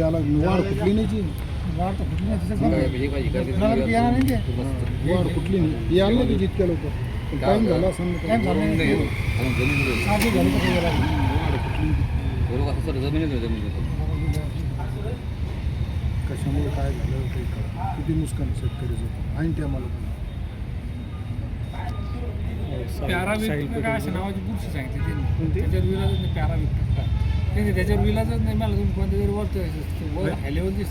याला वाढ कुठली नाही जी वाढ तर कुठली नाही वाढ कुठली नाही यायला नाही जितक्या लवकर टाइम झाला असं टाइम झाला नाही कशामुळे काय झालं काही कळलं किती नुकसान शेतकऱ्याचं ऐन ते आम्हाला पॅराविक्टर काय अशा नावाची बुरशी सांगितली त्याच्यावर विलाजच नाही पॅराविक्टर त्यांनी त्याच्यावर विलाजच नाही मला तुम्ही कोणत्या तरी वर हाय लेवलची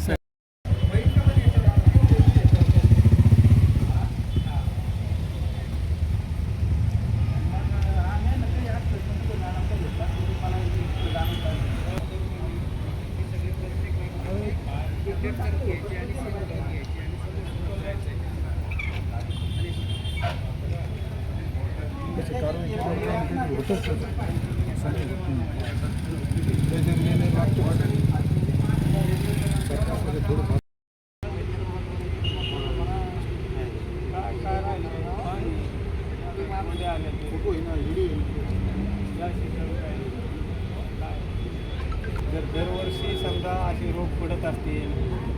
जर दरवर्षी समजा असे रोग पडत असतील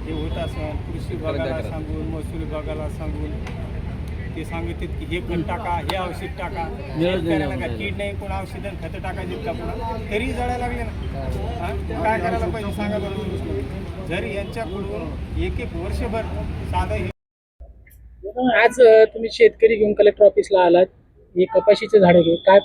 हे होत असेल कृषी विभागाला सांगून महसूल विभागाला सांगून ते सांगतात की हे खत टाका हे औषध टाका शेतकऱ्याला का कीड नाही कोण औषध खतं टाकायची का पुन्हा तरी जळायला लागले ना काय करायला पाहिजे सांगा बरोबर जर यांच्याकडून एक वर्षभर साधं आज तुम्ही शेतकरी घेऊन कलेक्टर ऑफिसला आलात हे कपाशीचे झाडे घेऊन काय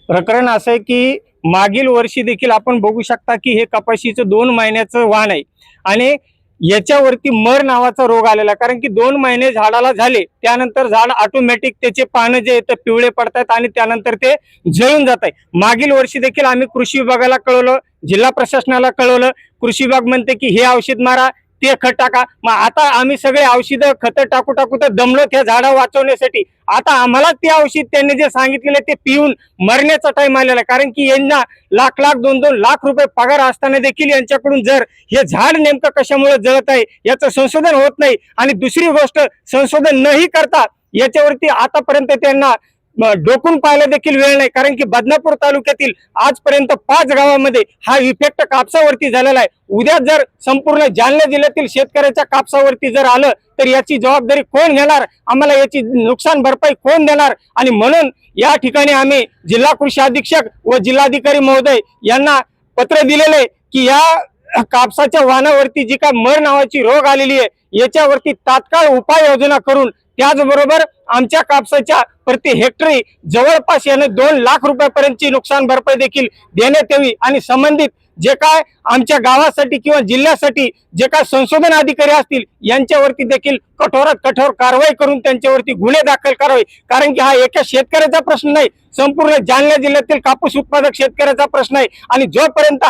प्रकरण असं आहे की मागील वर्षी देखील आपण बघू शकता की हे कपाशीचं 2 महिन्याचं वाण आहे आणि याच्यावरती मर नावाचा रोग आलेला कारण की 2 महिने झाडाला झाले त्यानंतर झाड ऑटोमॅटिक त्याचे पानं जे आहेत पिवळे पडतात आणि त्यानंतर ते जळून जात आहे मागील वर्षी देखील आम्ही कृषी विभागाला कळवलं जिल्हा प्रशासनाला कळवलं कृषी विभाग म्हणते की हे औषध मारा ते खत टाका मग आता आम्ही सगळे औषधं खतं टाकू तर दमलो त्या झाडं वाचवण्यासाठी आता आम्हाला ते औषध त्यांनी जे सांगितलेले ते पिऊन मरण्याचा टाइम आलेला कारण की यांना लाख 2-2 लाख रुपये पगार असताना देखील यांच्याकडून जर हे झाड नेमकं कशामुळे जळत आहे याचं संशोधन होत नाही आणि दुसरी गोष्ट संशोधन नाही करता याच्यावरती आतापर्यंत त्यांना डोकून पाहायला देखील वेळ नाही कारण की बदनापूर तालुक्यातील आजपर्यंत 5 गावामध्ये हा इफेक्ट कापसावरती झालेला आहे उद्या जर संपूर्ण जालना जिल्ह्यातील शेतकऱ्याच्या कापसावरती जर आलं तर याची जबाबदारी कोण घेणार आम्हाला याची नुकसान भरपाई कोण देणार आणि म्हणून या ठिकाणी आम्ही जिल्हा कृषी अधीक्षक व जिल्हाधिकारी महोदय यांना पत्र दिलेले की या कापसाच्या वाहनावरती जी काय मर नावाची रोग आलेली आहे याच्यावरती तात्काळ उपाययोजना करून त्याचबरोबर आमच्या कापसाच्या प्रति हेक्टरी जवळपास याने 2 लाख रुपयापर्यंतची नुकसान भरपाई देखील देण्यात यावी आणि संबंधित जे काय आमच्या गावासाठी किंवा जिल्ह्यासाठी जे काय संशोधन अधिकारी असतील यांच्यावरती देखील कठोरात कठोर कारवाई करून त्यांच्यावरती गुन्हे दाखल करावे कारण की हा एका शेतकऱ्याचा प्रश्न नाही संपूर्ण जालना जिल्ह्यातील कापूस उत्पादक शेतकऱ्याचा प्रश्न आहे आणि जोपर्यंत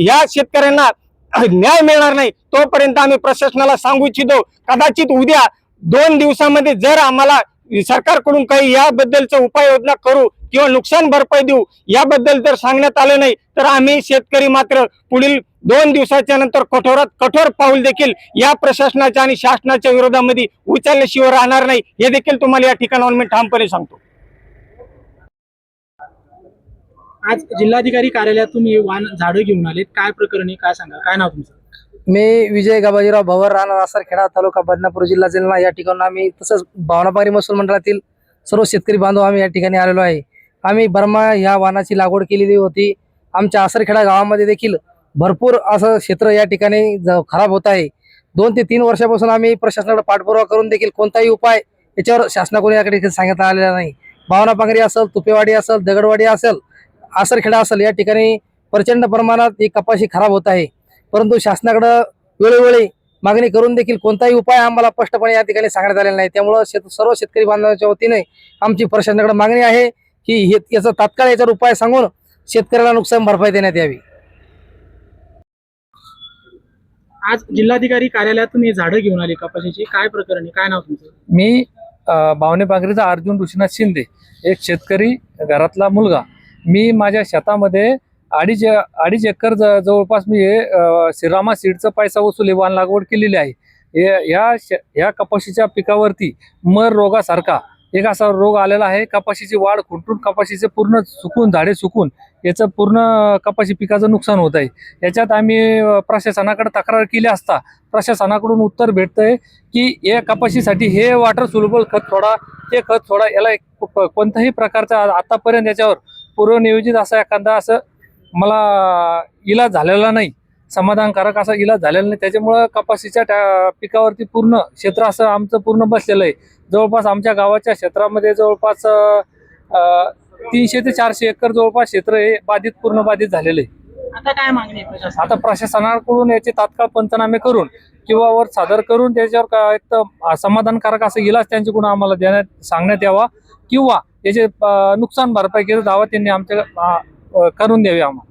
या शेतकऱ्यांना न्याय मिळणार नाही तोपर्यंत आम्ही प्रशासनाला सांगू इच्छितो कदाचित उद्या 2 दिवसामध्ये जर आम्हाला सरकारकडून काही याबद्दलचं उपाययोजना करू किंवा नुकसान भरपाई देऊ याबद्दल जर सांगण्यात आलं नाही तर आम्ही शेतकरी मात्र पुढील 2 दिवसाच्या नंतर कठोरात कठोर पाऊल देखील या प्रशासनाच्या आणि शासनाच्या विरोधामध्ये उचलल्याशिवाय राहणार नाही हे देखील तुम्हाला या ठिकाणावर मी ठामपणे सांगतो आज जिल्हाधिकारी कार्यालयात तुम्ही झाडं घेऊन आलेत काय प्रकरणी काय सांगा काय नाव तुमचं मी विजय गबाजीराव भवर राहणार आसरखेडा तालुका बदनापूर जिल्हा जालना या ठिकाणी आम्ही तसंच भावनापांगरी महसूल मंडळातील सर्व शेतकरी बांधव आम्ही या ठिकाणी आलेलो आहे आम्ही बर्मा या वाहनाची लागवड केलेली होती आमच्या आसरखेडा गावामध्ये देखील भरपूर असं क्षेत्र या ठिकाणी खराब होत आहे 2 ते 3 वर्षापासून आम्ही प्रशासनाकडे पाठपुरावा करून देखील कोणताही उपाय याच्यावर शासनाकडून याकडे सांगण्यात आलेला नाही भावनापांगरी असेल तुपेवाडी असेल दगडवाडी असेल आसरखेडा असेल या ठिकाणी प्रचंड प्रमाणात एक कपाशी खराब होत आहे परंतु शासनाकडे वेळोवेळी मागणी करून देखील कोणताही उपाय आम्हाला स्पष्टपणे या ठिकाणी सांगण्यात आलेला नाही त्यामुळे सर्व शेतकरी बांधवांच्या वतीने आमची प्रशासनाकडे मागणी आहे की याचा तात्काळ याच्यावर उपाय सांगून शेतकऱ्याला नुकसान भरपाई देण्यात यावी आज जिल्हाधिकारी कार्यालयात तुम्ही झाडं घेऊन आली कपाशीची काय प्रकरणी काय नाव तुमचं मी भावनेपांगरीचा अर्जुन ऋषीनाथ शिंदे एक शेतकरी घरातला मुलगा मी माझ्या शेतामध्ये अडीच एकर जवळपास मी हे श्रीरामा सीडचं पैसा वसुली वाहन लागवड केलेली आहे या कपाशीच्या पिकावरती मर रोगासारखा एक असा रोग आलेला आहे, कपाशीची वाढ खुंटून कपाशीचे पूर्ण सुकून झाडे सुकून याचं पूर्ण कपाशी पिकाचं नुकसान होत आहे. याच्यात आम्ही प्रशासनाकडे तक्रार केली असता प्रशासनाकडून उत्तर भेटतंय की या कपाशीसाठी हे वॉटर सोल्युबल खत सोडा, ते खत सोडा, याला कोणत्याही प्रकारचा आतापर्यंत याच्यावर पूर्वनियोजित असा एखादा असं मला इलाज झालेला नाही, समाधानकारक असा इलाज झालेला नाही. त्याच्यामुळं कपाशीच्या पिकावरती पूर्ण क्षेत्र असं आमचं पूर्ण बसलेलं आहे. जवळपास आमच्या गावाच्या क्षेत्रामध्ये जवळपास 300 ते 400 एकर जवळपास क्षेत्र हे पूर्ण बाधित झालेलं आहे. आता काय मागणी आहे प्रशासनाला? आता प्रशासनाकडून याचे तात्काळ पंचनामे करून किंवा वर सादर करून त्याच्यावर एक तर समाधानकारक असं इलाज त्यांच्याकडून आम्हाला सांगण्यात यावा किंवा याचे नुकसान भरपाई केलं दावा त्यांनी आमच्या करून द्यावी आम्हाला.